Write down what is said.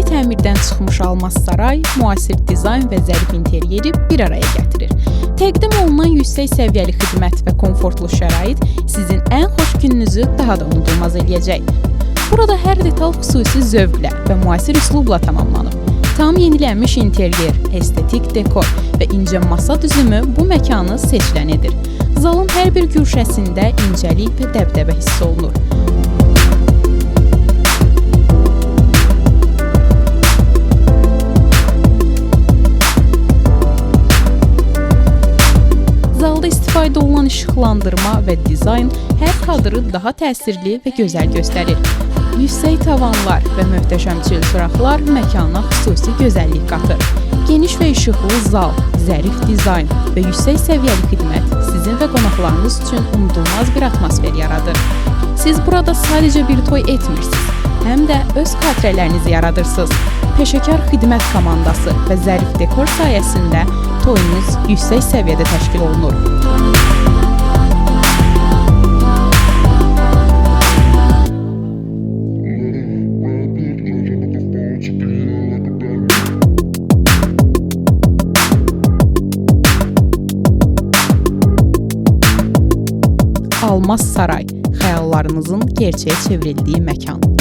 təmirdən çıxmış Almaz Saray müasir dizayn və zərif interyeri bir araya gətirir. Təqdim olunan yüksək səviyyəli xidmət və komfortlu şərait sizin ən xoş gününüzü daha da unudulmaz eləyəcək. Burada hər detal xüsusi zövqlə və müasir üslubla tamamlanıb. Tam yenilənmiş interyer, estetik dekor və incə masa düzümü bu məkanı seçilən edir. Zalın hər bir güşəsində incəlik və dəbdəbə hiss olunur. Zalda istifadə olunan işıqlandırma və dizayn hər kadrı daha təsirli və gözəl göstərir. Yüksək tavanlar və möhtəşəm çil çıraqlar məkana xüsusi gözəllik qatır. Geniş və işıqlı zal, zərif dizayn və yüksək səviyyəli xidmət sizin və qonaqlarınız üçün unudulmaz bir atmosfer yaradır. Siz burada sadəcə bir toy etmirsiniz, həm də öz xatirələrinizi yaradırsınız. Peşəkar xidmət komandası və zərif dekor sayəsində toyunuz yüksək səviyyədə təşkil olunur. Almaz Saray, xəyallarınızın gerçəyə çevrildiyi məkan.